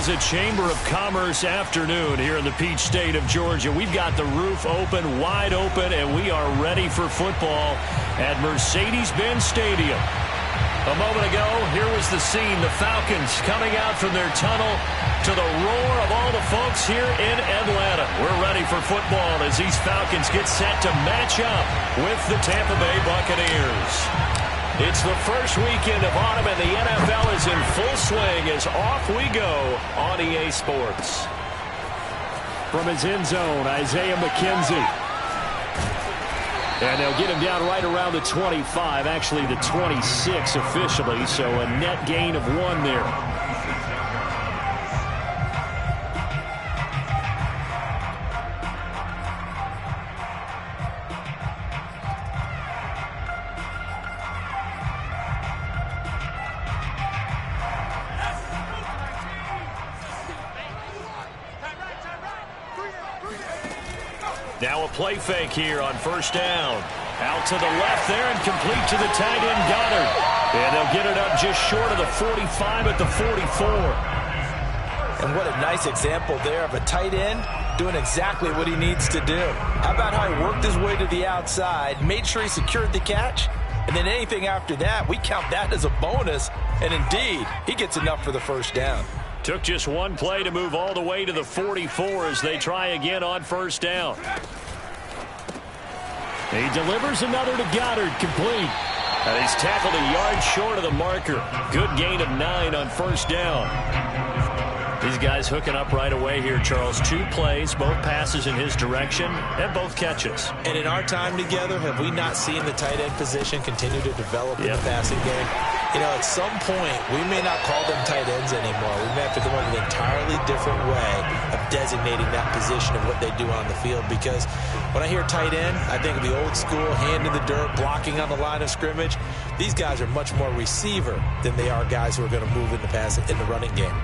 is a Chamber of Commerce afternoon here in the Peach State of Georgia. We've got the roof open, wide open, and we are ready for football at Mercedes-Benz Stadium. A moment ago, here was the scene. The Falcons coming out from their tunnel to the roar of all the folks here in Atlanta. We're ready for football as these Falcons get set to match up with the Tampa Bay Buccaneers. It's the first weekend of autumn, and the NFL is in full swing as off we go on EA Sports. From his end zone, Isaiah McKenzie. And they'll get him down right around the 25, actually the 26 officially, so a net gain of 1 there. Now a play fake here on first down. Out to the left there and complete to the tight end Goddard. And they'll get it up just short of the 45 at the 44. And what a nice example there of a tight end doing exactly what he needs to do. How about how he worked his way to the outside, made sure he secured the catch, and then anything after that, we count that as a bonus. And indeed, he gets enough for the first down. Took just one play to move all the way to the 44 as they try again on first down. He delivers another to Goddard, complete. And he's tackled a yard short of the marker. Good gain of 9 on first down. These guys hooking up right away here, Charles. 2 plays, both passes in his direction, and both catches. And in our time together, have we not seen the tight end position continue to develop in the passing game? You know, at some point, we may not call them tight ends anymore. We may have to come up with an entirely different way of designating that position and what they do on the field. Because when I hear tight end, I think of the old school, hand in the dirt, blocking on the line of scrimmage. These guys are much more receiver than they are guys who are going to move in the passing in the running game.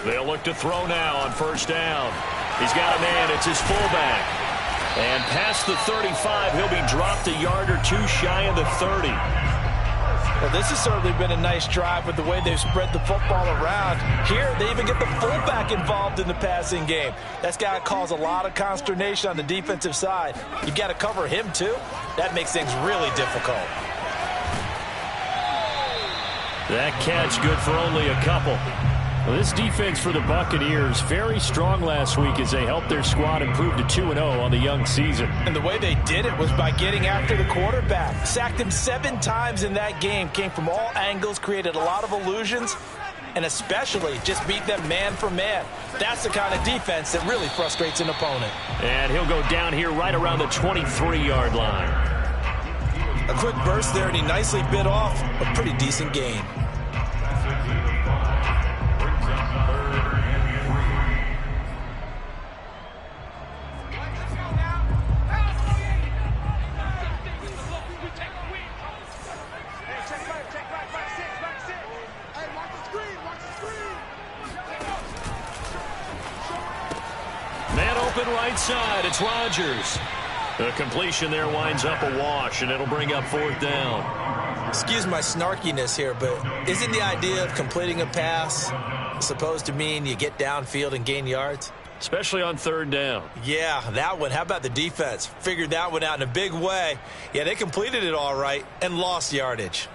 They'll look to throw now on first down. He's got a man. It's his fullback. And past the 35, he'll be dropped a yard or 2 shy of the 30. Well, this has certainly been a nice drive with the way they've spread the football around. Here, they even get the fullback involved in the passing game. That's got to cause a lot of consternation on the defensive side. You've got to cover him, too. That makes things really difficult. That catch good for only a couple. Well, this defense for the Buccaneers very strong last week as they helped their squad improve to 2-0 on the young season. And the way they did it was by getting after the quarterback. Sacked him 7 times in that game. Came from all angles, created a lot of illusions, and especially just beat them man for man. That's the kind of defense that really frustrates an opponent. And he'll go down here right around the 23-yard line. A quick burst there, and he nicely bit off a pretty decent gain. Right side, it's Rodgers. The completion there winds up a wash, and it'll bring up 4th down. Excuse my snarkiness here, but isn't the idea of completing a pass supposed to mean you get downfield and gain yards? Especially on 3rd down. Yeah, that one. How about the defense? Figured that one out in a big way. Yeah, they completed it all right and lost yardage.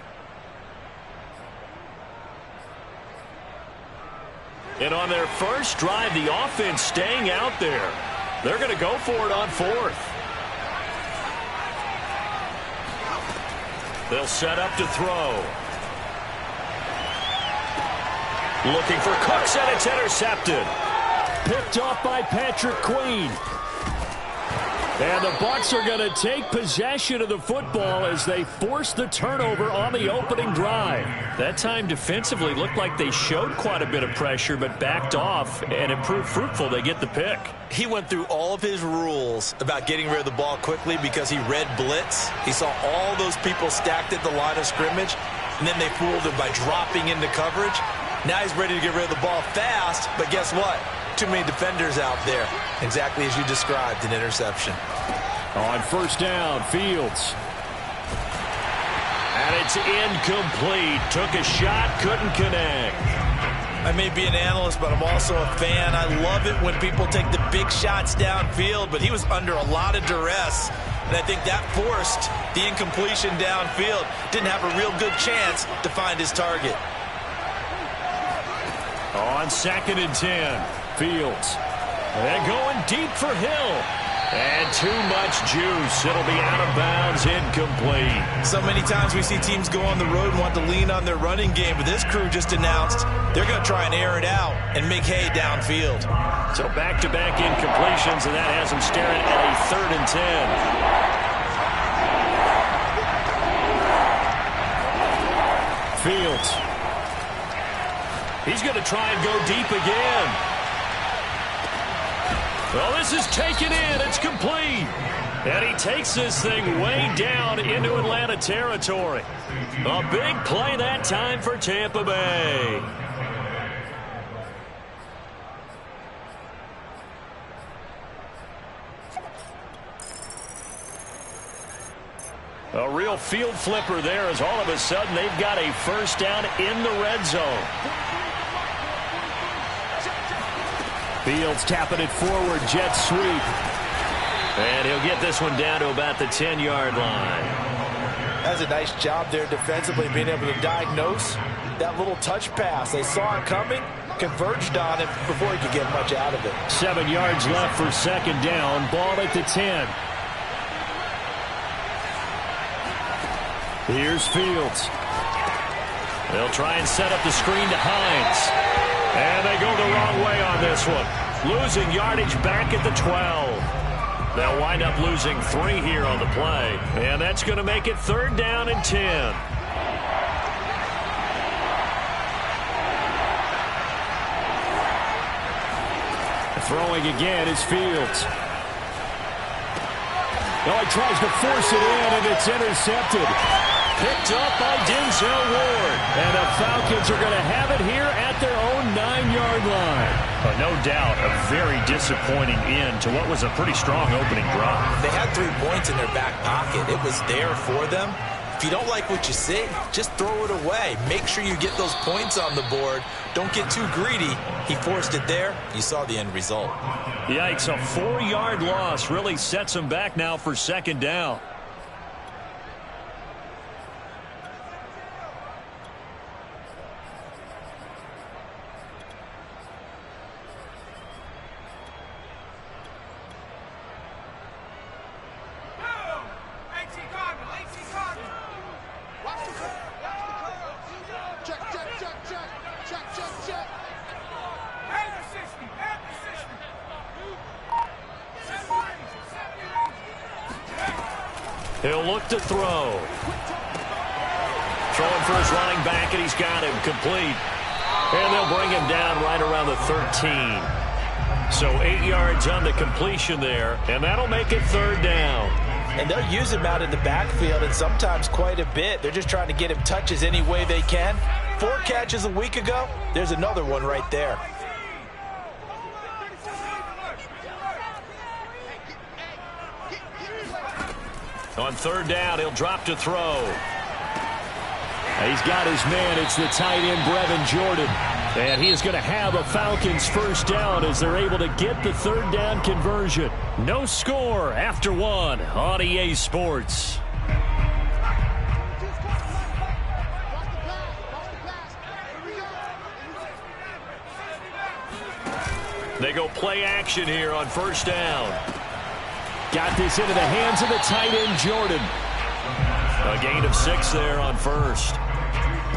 And on their first drive, the offense staying out there. They're going to go for it on 4th. They'll set up to throw. Looking for Cooks, and it's intercepted. Picked off by Patrick Queen. And the Bucs are going to take possession of the football as they force the turnover on the opening drive. That time defensively looked like they showed quite a bit of pressure but backed off, and it proved fruitful. They get the pick. He went through all of his rules about getting rid of the ball quickly because he read blitz. He saw all those people stacked at the line of scrimmage, and then they fooled him by dropping into coverage. Now he's ready to get rid of the ball fast, but guess what? Too many defenders out there. Exactly as you described, an interception. On first down, Fields. And it's incomplete. Took a shot, couldn't connect. I may be an analyst, but I'm also a fan. I love it when people take the big shots downfield, but he was under a lot of duress, and I think that forced the incompletion downfield. Didn't have a real good chance to find his target. On 2nd and 10, Fields. And going deep for Hill. And too much juice. It'll be out of bounds, incomplete. So many times we see teams go on the road and want to lean on their running game, but this crew just announced they're going to try and air it out and make hay downfield. So back-to-back incompletions, and that has them staring at a 3rd and 10. Fields. He's going to try and go deep again. Well, this is taken in. It's complete. And he takes this thing way down into Atlanta territory. A big play that time for Tampa Bay. A real field flipper there as all of a sudden they've got a first down in the red zone. Fields tapping it forward, jet sweep. And he'll get this one down to about the 10-yard line. That's a nice job there defensively, being able to diagnose that little touch pass. They saw it coming, converged on it before he could get much out of it. 7 yards left for 2nd down. Ball at the 10. Here's Fields. They'll try and set up the screen to Hines. And they go the wrong way on this one. Losing yardage back at the 12. They'll wind up losing 3 here on the play. And that's going to make it 3rd down and 10. Throwing again is Fields. Oh, he tries to force it in, and it's intercepted. Picked up by Denzel Ward. And the Falcons are going to have it here at their own 9-yard line. No doubt a very disappointing end to what was a pretty strong opening drive. They had 3 points in their back pocket. It was there for them. If you don't like what you see, just throw it away. Make sure you get those points on the board. Don't get too greedy. He forced it there. You saw the end result. Yikes, a 4-yard loss really sets him back now for 2nd down. He'll look to throw. Throwing for his running back, and he's got him complete. And they'll bring him down right around the 13. So 8 yards on the completion there, and that'll make it 3rd down. And they'll use him out in the backfield, and sometimes quite a bit. They're just trying to get him touches any way they can. 4 catches a week ago. There's another one right there. On 3rd down, he'll drop to throw. He's got his man. It's the tight end, Brevin Jordan. And he is going to have a Falcons first down as they're able to get the 3rd down conversion. No score after 1 on EA Sports. They go play action here on 1st down. Got this into the hands of the tight end, Jordan. A gain of 6 there on 1st.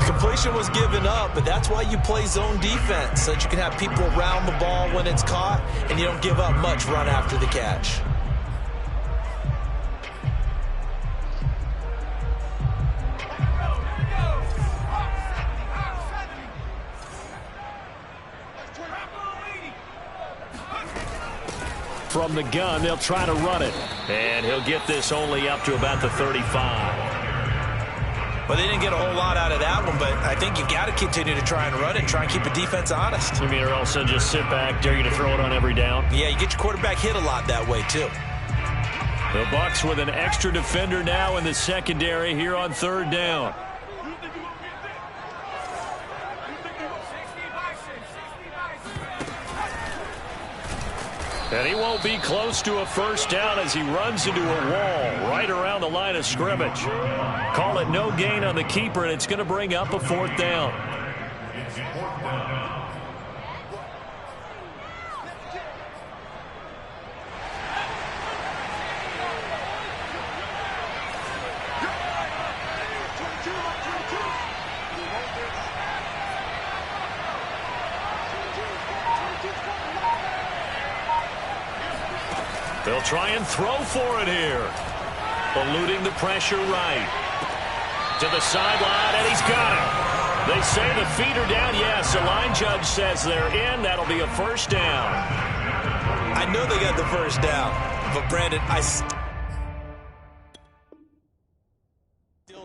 Completion was given up, but that's why you play zone defense, so that you can have people around the ball when it's caught, and you don't give up much run after the catch. From the gun, they'll try to run it. And he'll get this only up to about the 35. Well, they didn't get a whole lot out of that one, but I think you got to continue to try and run it, try and keep the defense honest. You mean, or also just sit back, dare you to throw it on every down? Yeah, you get your quarterback hit a lot that way, too. The Bucs with an extra defender now in the secondary here on third down. And he won't be close to a first down as he runs into a wall right around the line of scrimmage. Call it no gain on the keeper, and it's going to bring up a fourth down. They'll try and throw for it here. Eluding the pressure right. To the sideline, and he's got it. They say the feet are down. Yes, the line judge says they're in. That'll be a first down. I know they got the first down, but Brandon, I still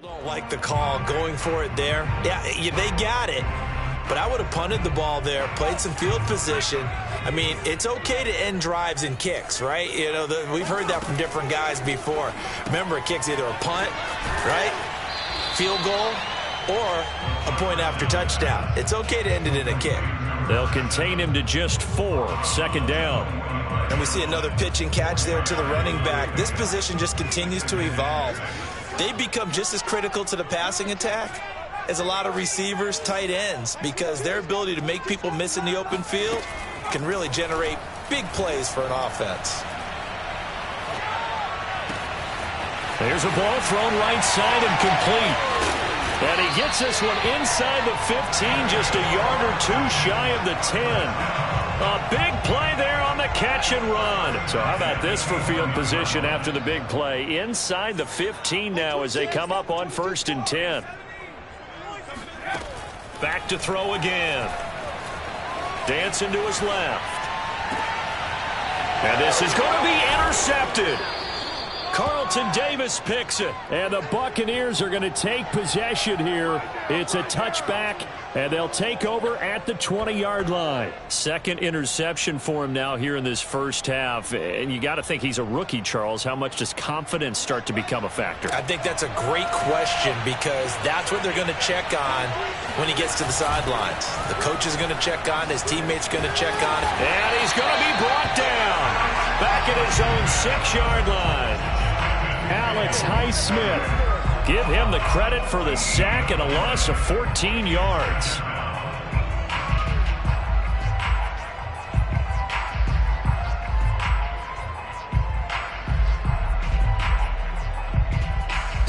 don't like the call going for it there. Yeah, they got it, but I would have punted the ball there, played some field position. I mean, it's okay to end drives and kicks, right? You know, we've heard that from different guys before. Remember, a kick's either a punt, right, field goal, or a point after touchdown. It's okay to end it in a kick. They'll contain him to just 4, second down. And we see another pitch and catch there to the running back. This position just continues to evolve. They become just as critical to the passing attack as a lot of receivers, tight ends, because their ability to make people miss in the open field can really generate big plays for an offense. There's a ball thrown right side and complete. And he gets this one inside the 15, just a yard or two shy of the 10. A big play there on the catch and run. So how about this for field position after the big play? Inside the 15 now as they come up on 1st and 10. Back to throw again. Dancing to his left. And this is going to be intercepted. Carlton Davis picks it. And the Buccaneers are going to take possession here. It's a touchback, and they'll take over at the 20-yard line. Second interception for him now here in this first half. And you got to think he's a rookie, Charles. How much does confidence start to become a factor? I think that's a great question because that's what they're going to check on when he gets to the sidelines. The coach is going to check on, his teammates going to check on. And he's going to be brought down back at his own 6-yard line. Alex Highsmith. Give him the credit for the sack and a loss of 14 yards.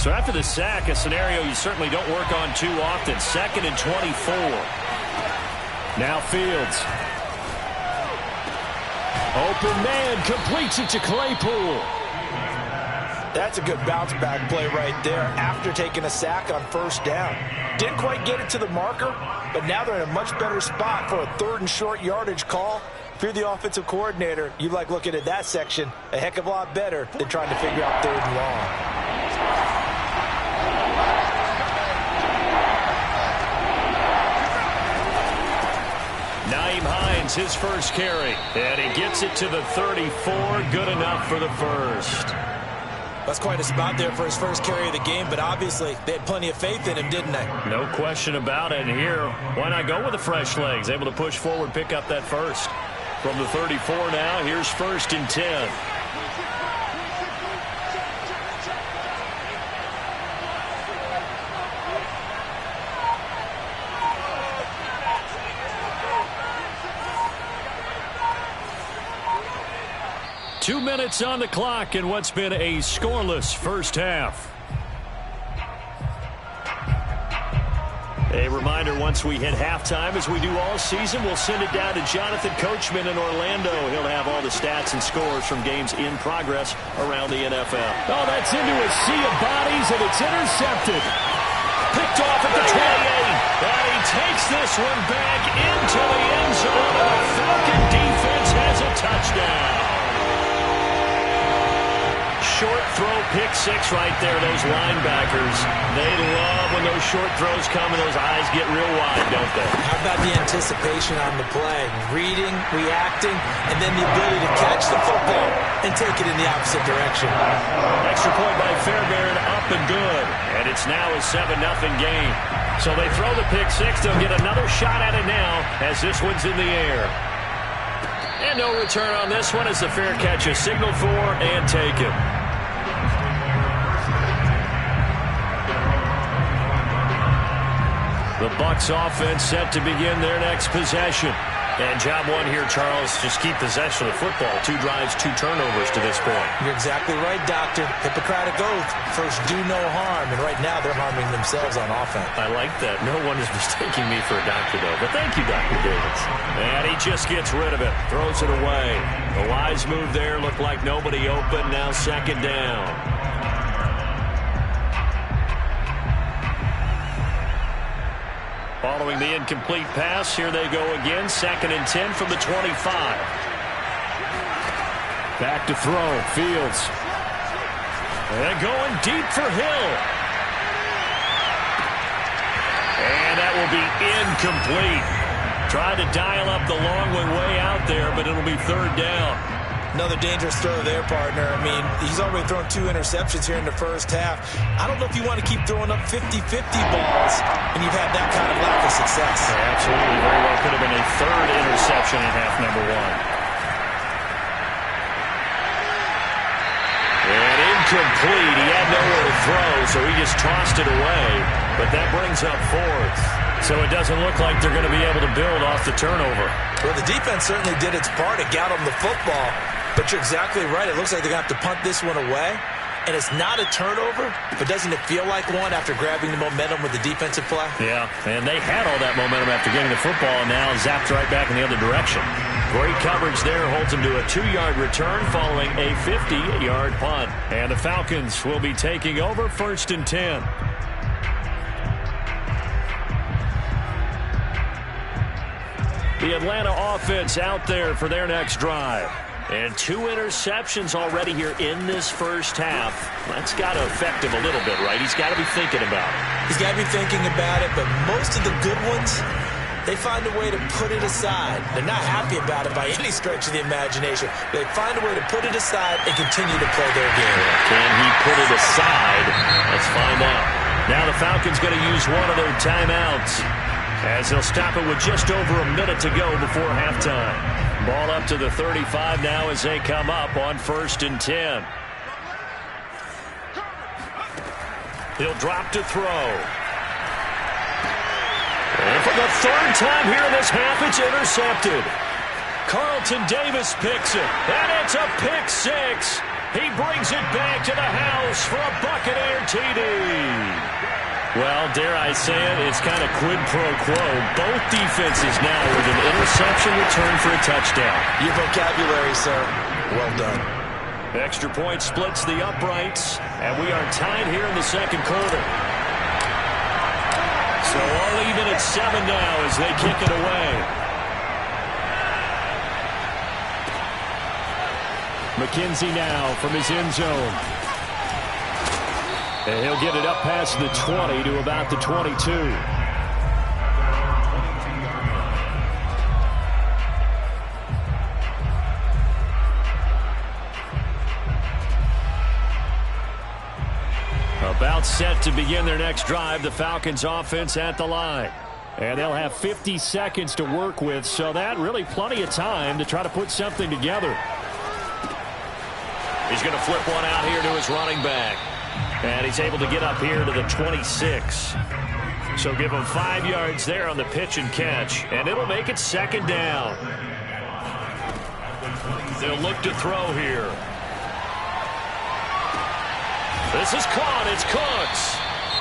So after the sack, a scenario you certainly don't work on too often. 2nd and 24. Now Fields. Open man, completes it to Claypool. That's a good bounce-back play right there after taking a sack on 1st down. Didn't quite get it to the marker, but now they're in a much better spot for a 3rd and short yardage call. If you're the offensive coordinator, you like looking at that section a heck of a lot better than trying to figure out 3rd and long. Nyheim Hines, his first carry. And he gets it to the 34. Good enough for the first. That's quite a spot there for his first carry of the game, but obviously they had plenty of faith in him, didn't they? No question about it. And here, why not go with the fresh legs? Able to push forward, pick up that first. From the 34 now, here's 1st and 10. Two minutes on the clock in what's been a scoreless first half. A reminder, once we hit halftime, as we do all season, we'll send it down to Jonathan Coachman in Orlando. He'll have all the stats and scores from games in progress around the NFL. Oh, that's into a sea of bodies, and it's intercepted. Picked off at the 28. And he takes this one back into the end zone, and the Falcon defense has a touchdown. Short throw, pick 6 right there. Those linebackers, they love when when those short throws come and those eyes get real wide, don't they? How about the anticipation on the play? Reading, reacting, and then the ability to catch the football and take it in the opposite direction. Extra point by Fairbairn, up and good. And it's now a 7-0 game. So they throw the pick six. They'll get another shot at it now as this one's in the air. And no return on this one as the fair catch is signaled for and taken. The Bucs offense set to begin their next possession. And job one here, Charles, just keep possession of the football. 2 drives, 2 turnovers to this point. You're exactly right, Doctor. Hippocratic oath. First, do no harm. And right now, they're harming themselves on offense. I like that. No one is mistaking me for a doctor, though. But thank you, Dr. Davis. And he just gets rid of it. Throws it away. The wise move there. Looked like nobody open. Now 2nd down. Following the incomplete pass, here they go again. 2nd and 10 from the 25. Back to throw. Fields. And going deep for Hill. And that will be incomplete. Tried to dial up the long one way out there, but it'll be 3rd down. Another dangerous throw there, partner. I mean, he's already thrown 2 interceptions here in the first half. I don't know if you want to keep throwing up 50-50 balls when you've had that kind of lack of success. Yeah, absolutely. Very well could have been a 3rd interception in half number 1. And incomplete. He had nowhere to throw, so he just tossed it away. But that brings up 4th. So it doesn't look like they're going to be able to build off the turnover. Well, the defense certainly did its part to get them the football. But you're exactly right. It looks like they're going to have to punt this one away. And it's not a turnover, but doesn't it feel like one after grabbing the momentum with the defensive play? Yeah, and they had all that momentum after getting the football, and now zapped right back in the other direction. Great coverage there, holds them to a 2-yard return following a 50-yard punt. And the Falcons will be taking over 1st and 10. The Atlanta offense out there for their next drive. And 2 interceptions already here in this first half. That's got to affect him a little bit, right? He's got to be thinking about it. He's got to be thinking about it, but most of the good ones, they find a way to put it aside. They're not happy about it by any stretch of the imagination. They find a way to put it aside and continue to play their game. Can he put it aside? Let's find out. Now the Falcons going to use one of their timeouts, as they'll stop it with just over a minute to go before halftime. Ball up to the 35 now as they come up on 1st and 10. He'll drop to throw. And for the 3rd time here in this half, it's intercepted. Carlton Davis picks it, and it's a pick 6. He brings it back to the house for a Buccaneer TD. Well, dare I say it, it's kind of quid pro quo. Both defenses now with an interception return for a touchdown. Your vocabulary, sir. Well done. Extra point splits the uprights, and we are tied here in the 2nd quarter. So all even at 7 now as they kick it away. McKenzie now from his end zone. And he'll get it up past the 20 to about the 22. About set to begin their next drive, the Falcons offense at the line. And they'll have 50 seconds to work with, so that really plenty of time to try to put something together. He's going to flip one out here to his running back. And he's able to get up here to the 26. So give him 5 yards there on the pitch and catch. And it'll make it 2nd down. They'll look to throw here. This is caught. It's Cooks.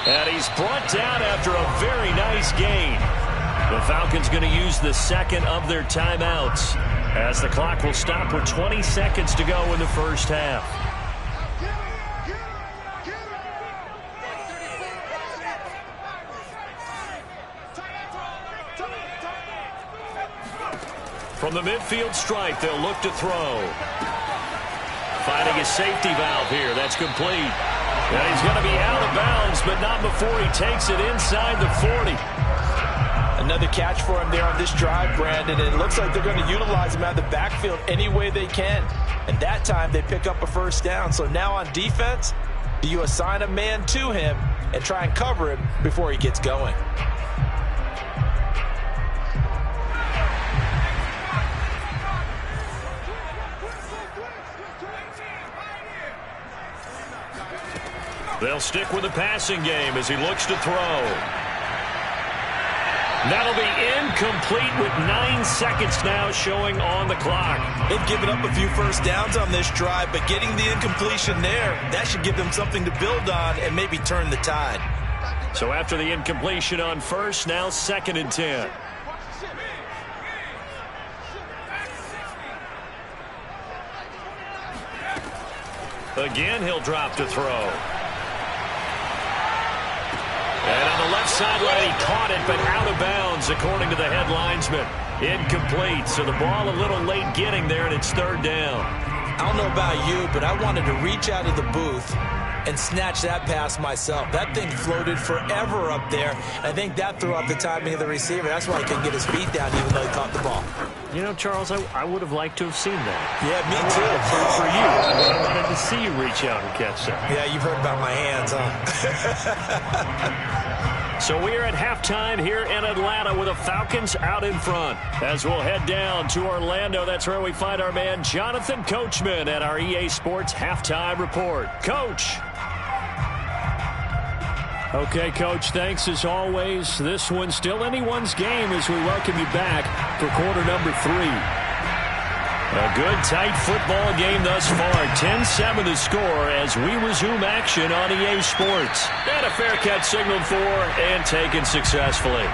And he's brought down after a very nice gain. The Falcons going to use the 2nd of their timeouts, as the clock will stop with 20 seconds to go in the first half. From the midfield stripe, they'll look to throw. Finding a safety valve here. That's complete. And he's going to be out of bounds, but not before he takes it inside the 40. Another catch for him there on this drive, Brandon, and it looks like they're going to utilize him out of the backfield any way they can. And that time they pick up a first down. So now on defense, do you assign a man to him and try and cover him before he gets going? They'll stick with the passing game as he looks to throw. That'll be incomplete with 9 seconds now showing on the clock. They've given up a few first downs on this drive, but getting the incompletion there, that should give them something to build on and maybe turn the tide. So after the incompletion on first, now 2nd and 10. Again, he'll drop to throw. And on the left sideline, he caught it, but out of bounds, according to the head linesman. Incomplete, so the ball a little late getting there, and it's 3rd down. I don't know about you, but I wanted to reach out of the booth and snatch that pass myself. That thing floated forever up there. I think that threw off the timing of the receiver. That's why he couldn't get his feet down, even though he caught the ball. You know, Charles, I would have liked to have seen that. Yeah, me too. For you, I wanted to see you reach out and catch that. Yeah, you've heard about my hands, huh? So we're at halftime here in Atlanta with the Falcons out in front. As we'll head down to Orlando, that's where we find our man Jonathan Coachman at our EA Sports Halftime Report. Coach. Okay, Coach, thanks as always. This one's still anyone's game as we welcome you back for quarter number 3. A good, tight football game thus far. 10-7 the score as we resume action on EA Sports. And a fair catch signaled for and taken successfully.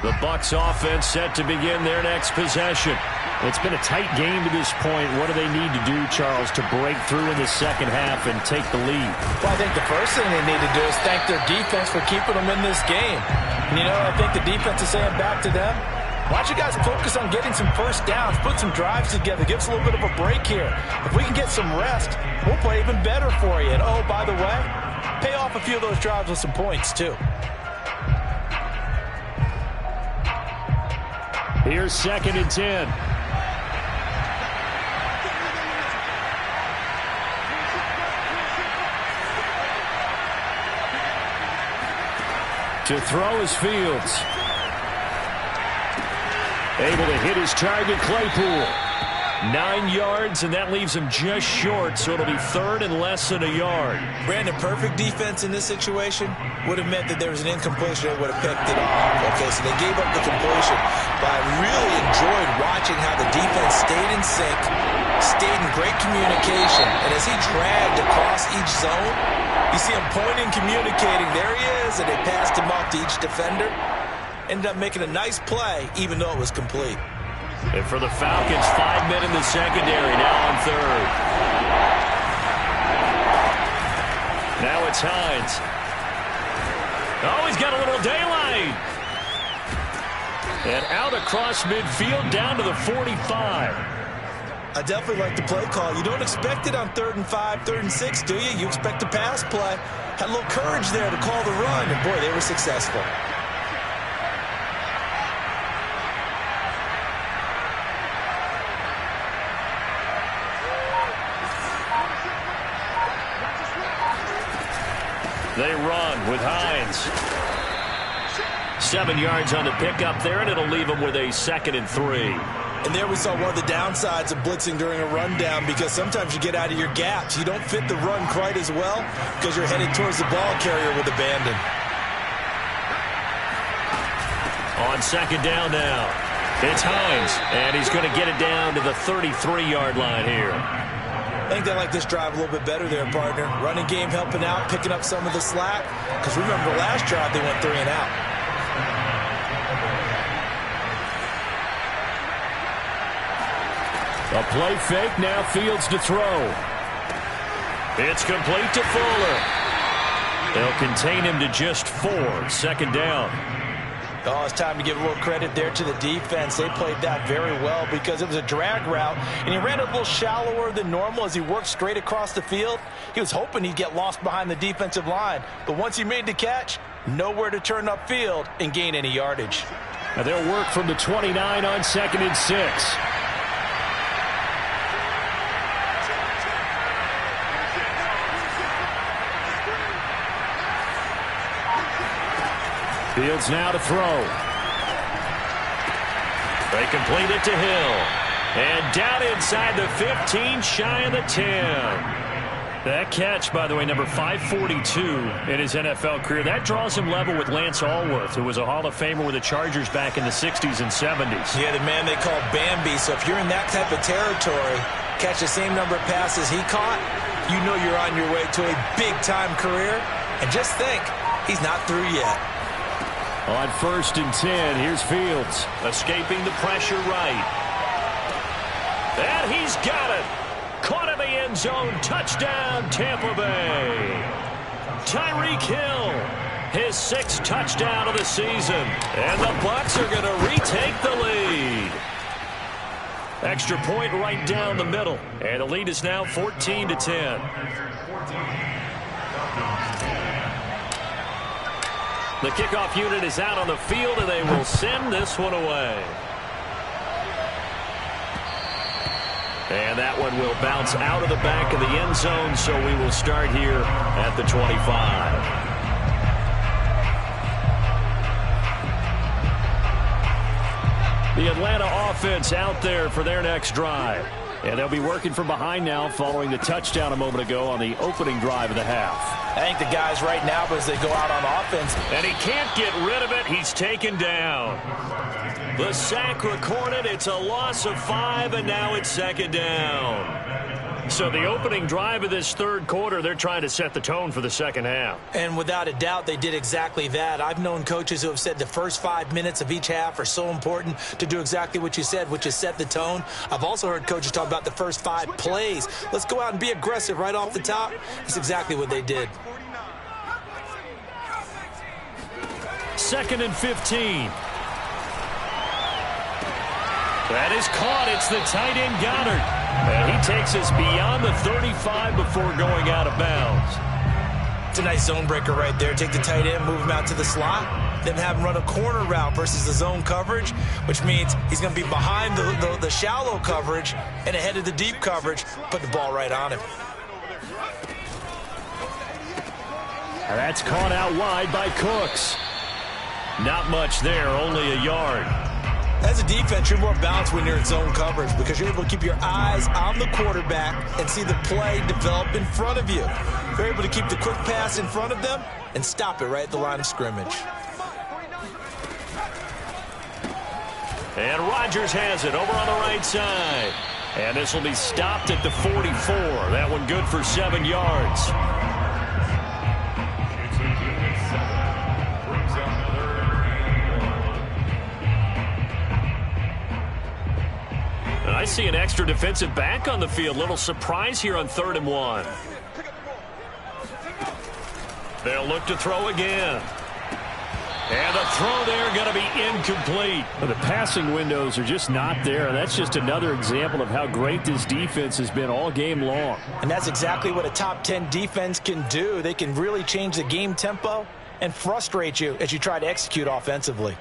The Bucs offense set to begin their next possession. It's been a tight game to this point. What do they need to do, Charles, to break through in the second half and take the lead? Well, I think the first thing they need to do is thank their defense for keeping them in this game. And, you know, I think the defense is saying back to them, why don't you guys focus on getting some first downs, put some drives together, give us a little bit of a break here. If we can get some rest, we'll play even better for you. And, oh, by the way, pay off a few of those drives with some points, too. Here's 2nd and 10. To throw is Fields. Able to hit his target, Claypool. 9 yards, and that leaves him just short, so it'll be 3rd and less than a yard. Brandon, perfect defense in this situation would have meant that there was an incompletion that would have picked it off. Okay, so they gave up the completion, but I really enjoyed watching how the defense stayed in sync, stayed in great communication, and as he dragged across each zone, you see him pointing, communicating. There he is, and they passed him off to each defender. Ended up making a nice play, even though it was complete. And for the Falcons, 5 men in the secondary, now on 3rd. Now it's Hines. Oh, he's got a little daylight. And out across midfield, down to the 45. I definitely like the play call. You don't expect it on 3rd and 5, 3rd and 6, do you? You expect a pass play. Had a little courage there to call the run, and boy, they were successful. They run with Hines. 7 yards on the pickup there, and it'll leave them with a 2nd and 3. And there we saw one of the downsides of blitzing during a rundown, because sometimes you get out of your gaps. You don't fit the run quite as well because you're headed towards the ball carrier with abandon. On 2nd down now, it's Hines, and he's going to get it down to the 33-yard line here. I think they like this drive a little bit better there, partner. Running game helping out, picking up some of the slack. Because remember, the last drive they went 3 and out. A play fake, now Fields to throw. It's complete to Fuller. They'll contain him to just 4. 2nd down. Oh, it's time to give a little credit there to the defense. They played that very well because it was a drag route, and he ran a little shallower than normal as he worked straight across the field. He was hoping he'd get lost behind the defensive line, but once he made the catch, nowhere to turn upfield and gain any yardage. Now they'll work from the 29 on 2nd and 6. Fields now to throw. They complete it to Hill. And down inside the 15, shy of the 10. That catch, by the way, number 542 in his NFL career. That draws him level with Lance Allworth, who was a Hall of Famer with the Chargers back in the 60s and 70s. Yeah, the man they call Bambi. So if you're in that type of territory, catch the same number of passes he caught, you know you're on your way to a big-time career. And just think, he's not through yet. On 1st and 10, here's Fields. Escaping the pressure right. And he's got it. Caught in the end zone. Touchdown, Tampa Bay. Tyreek Hill, his 6th touchdown of the season. And the Bucs are going to retake the lead. Extra point right down the middle. And the lead is now 14-10. The kickoff unit is out on the field, and they will send this one away. And that one will bounce out of the back of the end zone, so we will start here at the 25. The Atlanta offense out there for their next drive. And they'll be working from behind now following the touchdown a moment ago on the opening drive of the half. I think the guys right now, as they go out on offense. And he can't get rid of it. He's taken down. The sack recorded. It's a loss of 5, and now it's 2nd down. So the opening drive of this 3rd quarter, they're trying to set the tone for the 2nd half. And without a doubt, they did exactly that. I've known coaches who have said the first 5 minutes of each half are so important to do exactly what you said, which is set the tone. I've also heard coaches talk about the first 5 plays. Let's go out and be aggressive right off the top. That's exactly what they did. 2nd and 15. That is caught. It's the tight end Goddard. And he takes us beyond the 35 before going out of bounds. It's a nice zone breaker right there. Take the tight end, move him out to the slot, then have him run a corner route versus the zone coverage, which means he's going to be behind the shallow coverage and ahead of the deep coverage. Put the ball right on him. And that's caught out wide by Cooks. Not much there, only a yard. As a defense, you're more balanced when you're in zone coverage because you're able to keep your eyes on the quarterback and see the play develop in front of you. You're able to keep the quick pass in front of them and stop it right at the line of scrimmage. And Rodgers has it over on the right side. And this will be stopped at the 44. That one good for 7 yards. And I see an extra defensive back on the field. Little surprise here on 3rd and 1. They'll look to throw again. And the throw there going to be incomplete. Well, the passing windows are just not there. That's just another example of how great this defense has been all game long. And that's exactly what a top 10 defense can do. They can really change the game tempo and frustrate you as you try to execute offensively.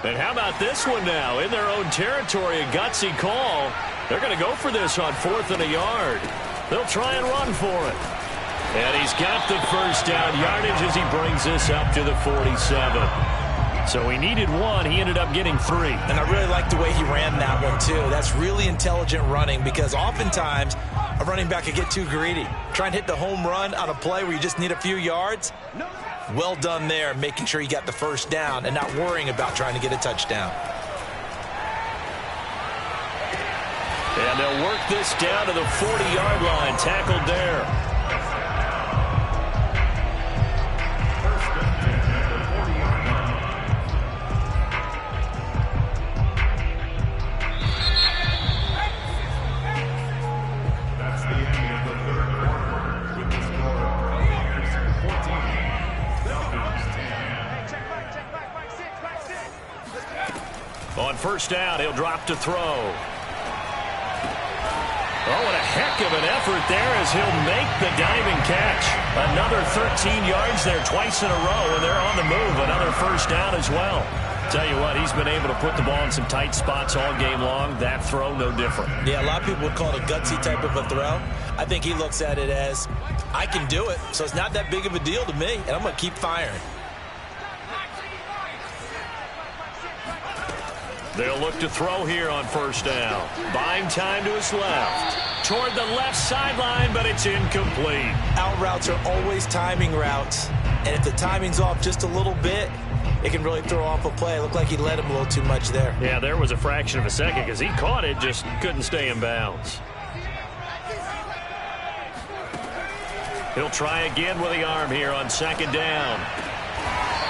And how about this one now? In their own territory, a gutsy call. They're going to go for this on 4th and a yard. They'll try and run for it. And he's got the first down yardage as he brings this up to the 47. So he needed 1. He ended up getting 3. And I really like the way he ran that one, too. That's really intelligent running because oftentimes a running back can get too greedy. Try and hit the home run on a play where you just need a few yards. Well done there, making sure you got the first down and not worrying about trying to get a touchdown. And they'll work this down to the 40-yard line. Tackled there. on first down. He'll drop to throw. Oh, what a heck of an effort there as he'll make the diving catch. Another 13 yards there twice in a row, and they're on the move. Another first down as well. Tell you what, he's been able to put the ball in some tight spots all game long. That throw, no different. Yeah, a lot of people would call it a gutsy type of a throw. I think he looks at it as, I can do it, so it's not that big of a deal to me, and I'm going to keep firing. They'll look to throw here on first down. Buying time to his left. Toward the left sideline, but it's incomplete. Out routes are always timing routes, and if the timing's off just a little bit, it can really throw off a play. It looked like he led him a little too much there. Yeah, there was a fraction of a second because he caught it, just couldn't stay in bounds. He'll try again with the arm here on second down.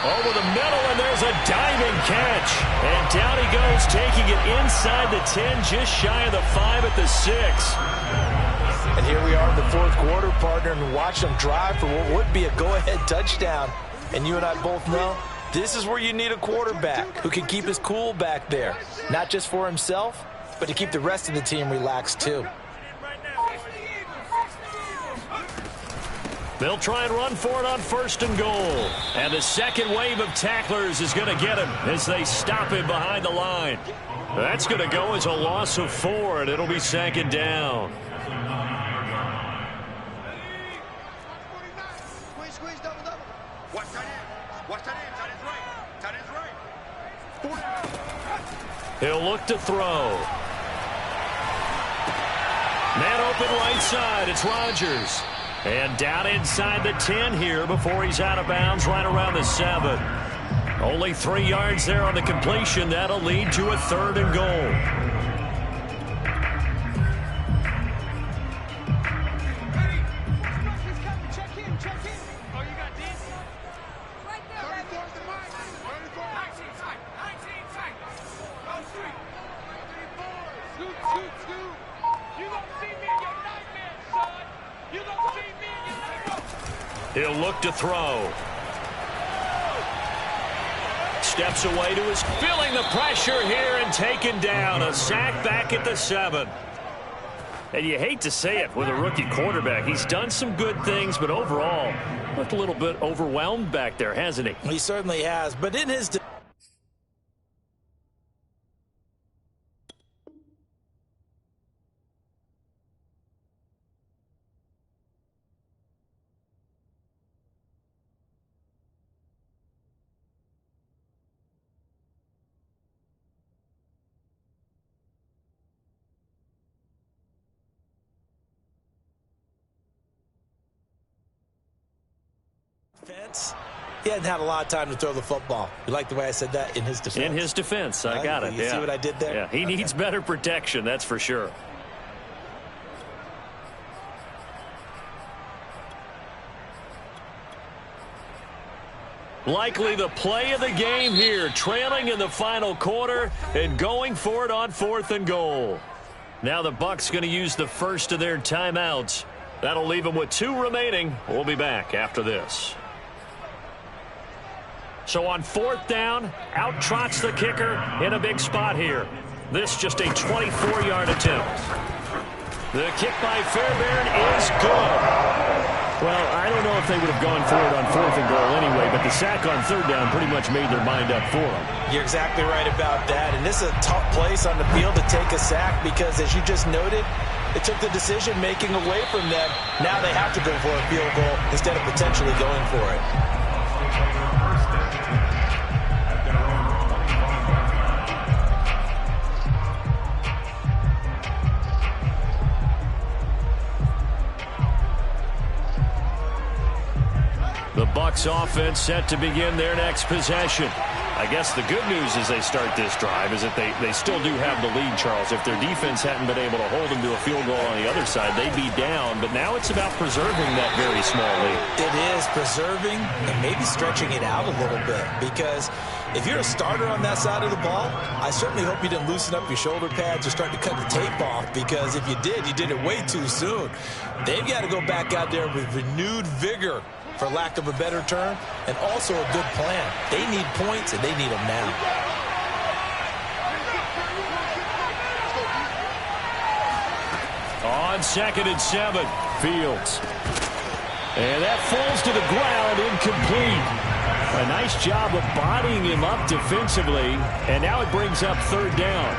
Over the middle, and there's a diving catch. And down he goes, taking it inside the 10, just shy of the 5 at the 6. And here we are in the fourth quarter, partner, and watch them drive for what would be a go-ahead touchdown. And you and I both know this is where you need a quarterback who can keep his cool back there. Not just for himself, but to keep the rest of the team relaxed too. They'll try and run for it on first and goal. And the second wave of tacklers is going to get him as they stop him behind the line. That's going to go as a loss of 4, and it'll be second down. He'll look to throw. Man open right side. It's Rodgers. And down inside the 10 here before he's out of bounds right around the 7. Only 3 yards there on the completion. That'll lead to a 3rd and goal. He'll look to throw. Steps away to his, feeling the pressure here and taken down. A sack back at the 7. And you hate to say it with a rookie quarterback. He's done some good things, but overall, looked a little bit overwhelmed back there, hasn't he? He certainly has, but in his... He hadn't had a lot of time to throw the football. You like the way I said that? In his defense? In his defense. I got it. You see what I did there? Yeah, he needs better protection, that's for sure. Likely the play of the game here, trailing in the final quarter and going for it on 4th and goal. Now the Bucs going to use the first of their timeouts. That'll leave them with 2 remaining. We'll be back after this. So on 4th down, out trots the kicker in a big spot here. This just a 24-yard attempt. The kick by Fairbairn is good. Well, I don't know if they would have gone for it on 4th and goal anyway, but the sack on 3rd down pretty much made their mind up for them. You're exactly right about that, and this is a tough place on the field to take a sack because, as you just noted, it took the decision-making away from them. Now they have to go for a field goal instead of potentially going for it. The Bucs offense set to begin their next possession. I guess the good news as they start this drive is that they still do have the lead, Charles. If their defense hadn't been able to hold them to a field goal on the other side, they'd be down. But now it's about preserving that very small lead. It is preserving and maybe stretching it out a little bit, because if you're a starter on that side of the ball, I certainly hope you didn't loosen up your shoulder pads or start to cut the tape off, because if you did it way too soon. They've got to go back out there with renewed vigor, for lack of a better term, and also a good plan. They need points, and they need them now. On 2nd and 7. Fields. And that falls to the ground, incomplete. A nice job of bodying him up defensively, and now it brings up 3rd down.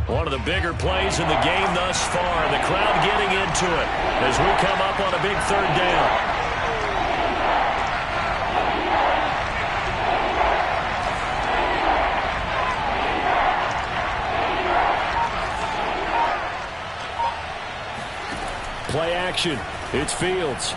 One of the bigger plays in the game thus far. The crowd getting into it as we come up on a big 3rd down. Play action. It's Fields.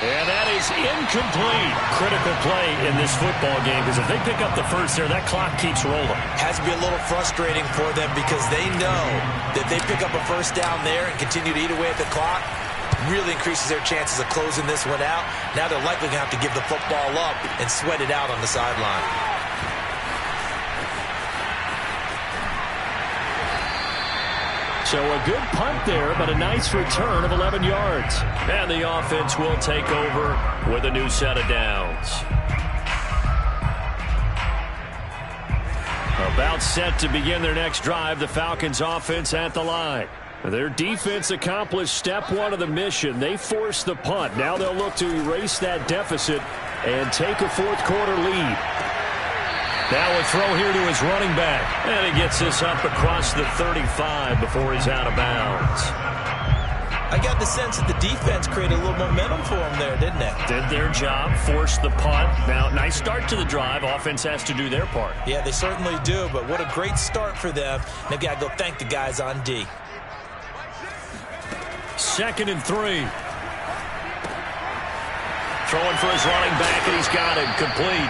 And that is incomplete. Critical play in this football game, because if they pick up the first there, that clock keeps rolling. Has to be a little frustrating for them because they know that they pick up a first down there and continue to eat away at the clock, really increases their chances of closing this one out. Now they're likely going to have to give the football up and sweat it out on the sideline. So a good punt there, but a nice return of 11 yards. And the offense will take over with a new set of downs. About set to begin their next drive, the Falcons offense at the line. Their defense accomplished step 1 of the mission. They forced the punt. Now they'll look to erase that deficit and take a 4th quarter lead. Now a throw here to his running back. And he gets this up across the 35 before he's out of bounds. I got the sense that the defense created a little momentum for him there, didn't it? Did their job, forced the punt. Now, nice start to the drive. Offense has to do their part. Yeah, they certainly do, but what a great start for them. They've got to go thank the guys on D. 2nd and 3. Throwing for his running back, and he's got it complete.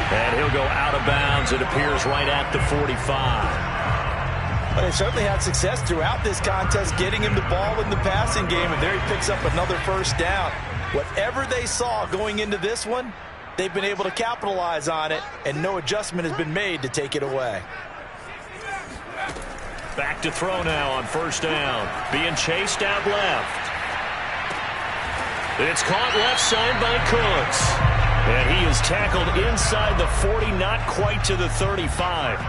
And he'll go out of bounds. It appears right at the 45. But they certainly had success throughout this contest getting him the ball in the passing game, and there he picks up another first down. Whatever they saw going into this one, they've been able to capitalize on it, and no adjustment has been made to take it away. Back to throw now on 1st down. Being chased out left. It's caught left side by Cooks. And he is tackled inside the 40, not quite to the 35.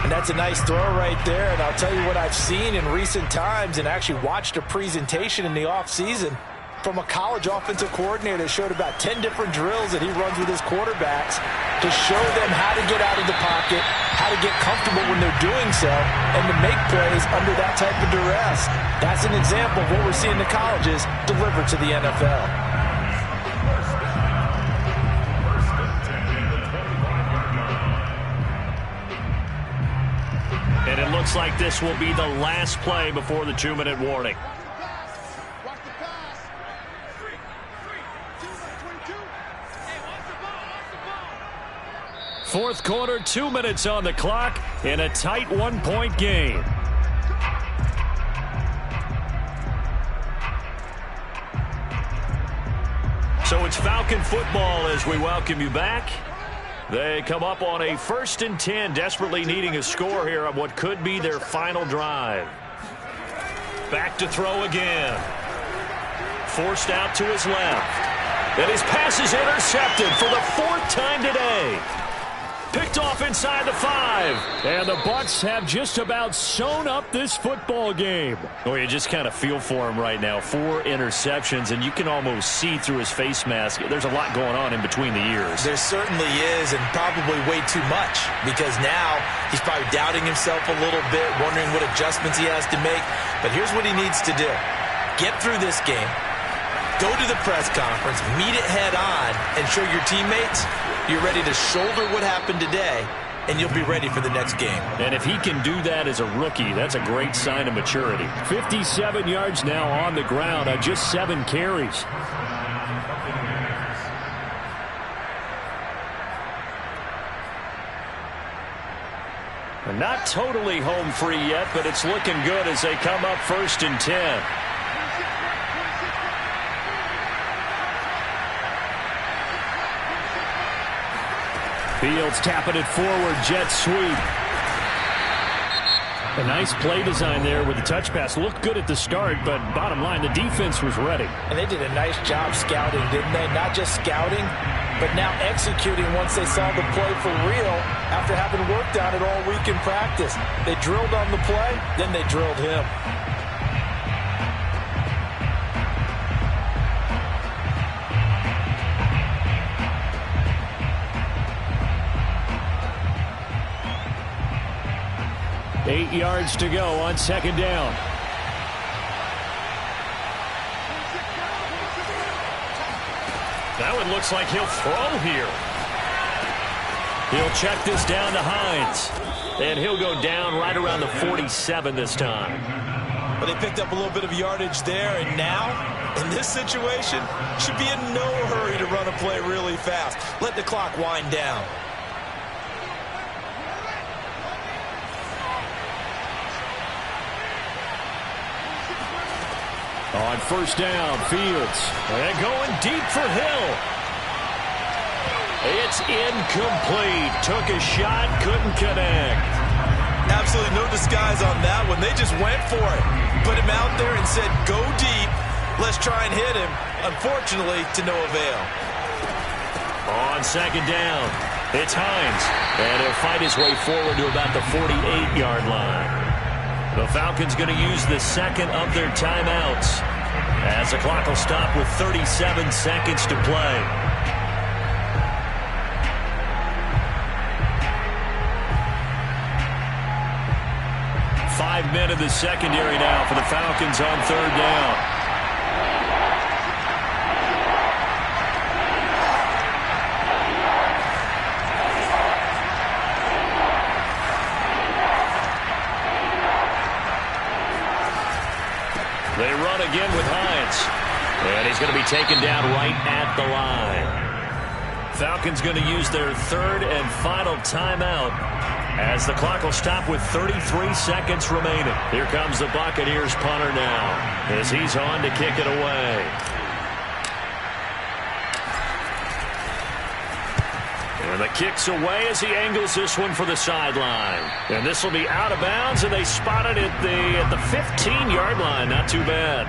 And that's a nice throw right there. And I'll tell you what I've seen in recent times and actually watched a presentation in the offseason from a college offensive coordinator that showed about 10 different drills that he runs with his quarterbacks to show them how to get out of the pocket, how to get comfortable when they're doing so, and to make plays under that type of duress. That's an example of what we're seeing the colleges deliver to the NFL. And it looks like this will be the last play before the 2-minute warning. Fourth quarter, 2 minutes on the clock in a tight 1-point game. So it's Falcon football as we welcome you back. They come up on a 1st and 10, desperately needing a score here on what could be their final drive. Back to throw again. Forced out to his left. And his pass is intercepted for the 4th time today. Picked off inside the 5. And the Bucs have just about sewn up this football game. Oh, you just kind of feel for him right now. 4 interceptions, and you can almost see through his face mask. There's a lot going on in between the ears. There certainly is, and probably way too much, because now he's probably doubting himself a little bit, wondering what adjustments he has to make. But here's what he needs to do. Get through this game. Go to the press conference, meet it head on, and show your teammates you're ready to shoulder what happened today, and you'll be ready for the next game. And if he can do that as a rookie, that's a great sign of maturity. 57 yards now on the ground on just 7 carries. Not totally home free yet, but it's looking good as they come up 1st and 10. Fields tapping it forward, jet sweep. A nice play design there with the touch pass. Looked good at the start, but bottom line, the defense was ready. And they did a nice job scouting, didn't they? Not just scouting, but now executing once they saw the play for real after having worked on it all week in practice. They drilled on the play, then they drilled him. Eight yards to go on second down. That one looks like he'll throw here. He'll check this down to Hines. And he'll go down right around the 47 this time. Well, they picked up a little bit of yardage there, and now, in this situation, should be in no hurry to run a play really fast. Let the clock wind down. On first down, Fields. And going deep for Hill. It's incomplete. Took a shot, couldn't connect. Absolutely no disguise on that one. They just went for it. Put him out there and said, go deep. Let's try and hit him. Unfortunately, to no avail. On second down, it's Hines. And he'll fight his way forward to about the 48-yard line. The Falcons going to use the second of their timeouts as the clock will stop with 37 seconds to play. Five men in the secondary now for the Falcons on third down. They run again with Hines. And he's going to be taken down right at the line. Falcons going to use their third and final timeout as the clock will stop with 33 seconds remaining. Here comes the Buccaneers punter now as he's on to kick it away. And the kick's away as he angles this one for the sideline. And this will be out of bounds, and they spot it at the 15-yard line. Not too bad.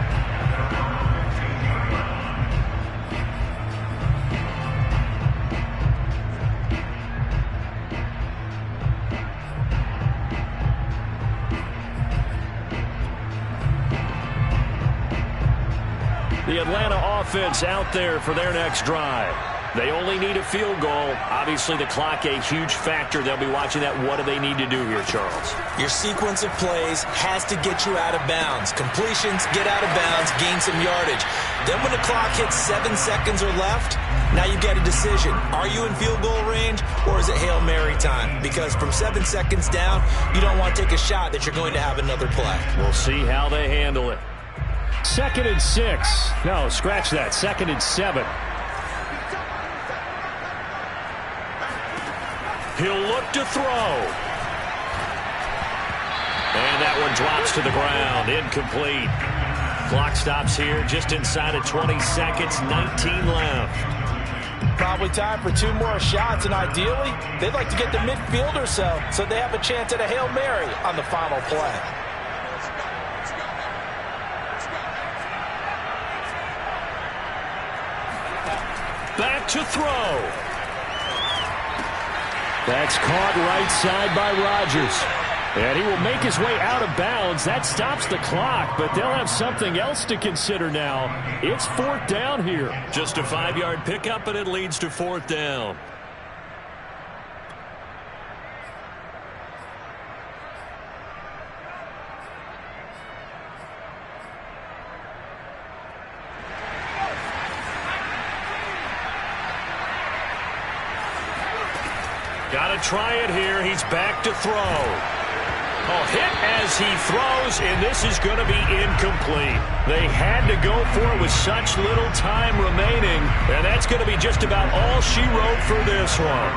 The Atlanta offense out there for their next drive. They only need a field goal. Obviously, the clock a huge factor. They'll be watching that. What do they need to do here, Charles? Your sequence of plays has to get you out of bounds. Completions, get out of bounds, gain some yardage. Then when the clock hits 7 seconds or left, now you get a decision. Are you in field goal range, or is it Hail Mary time? Because from 7 seconds down, you don't want to take a shot that you're going to have another play. We'll see how they handle it. 2nd and 6. No, scratch that. 2nd and 7. He'll look to throw. And that one drops to the ground. Incomplete. Clock stops here just inside of 20 seconds. 19 left. Probably time for 2 more shots, and ideally, they'd like to get the midfield or so they have a chance at a Hail Mary on the final play. Back to throw. That's caught right side by Rodgers. And he will make his way out of bounds. That stops the clock, but they'll have something else to consider now. It's 4th down here. Just a 5-yard pickup, and it leads to 4th down. Got to try it here. He's back to throw. Oh, hit as he throws, and this is going to be incomplete. They had to go for it with such little time remaining, and that's going to be just about all she wrote for this one.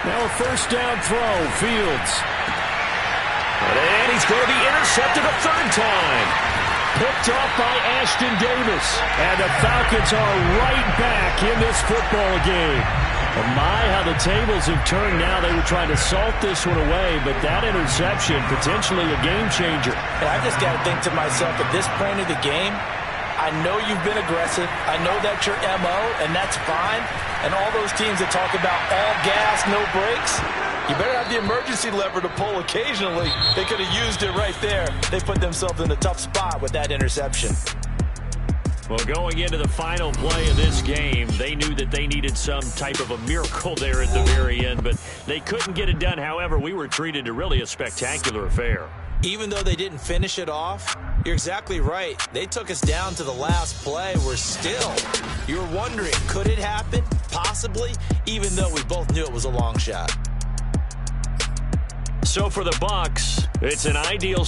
Now a first down throw. Fields. And he's going to be intercepted a third time. Picked off by Ashton Davis. And the Falcons are right back in this football game. Oh my, how the tables have turned now. They were trying to salt this one away, but that interception, potentially a game changer. And I just got to think to myself, at this point of the game, I know you've been aggressive. I know that's your MO, and that's fine. And all those teams that talk about all gas, no brakes, you better have the emergency lever to pull occasionally. They could have used it right there. They put themselves in a tough spot with that interception. Well, going into the final play of this game, they knew that they needed some type of a miracle there at the very end, but they couldn't get it done. However, we were treated to really a spectacular affair. Even though they didn't finish it off, you're exactly right. They took us down to the last play. We're still, you're wondering, could it happen? Possibly, even though we both knew it was a long shot. So for the Bucs, it's an ideal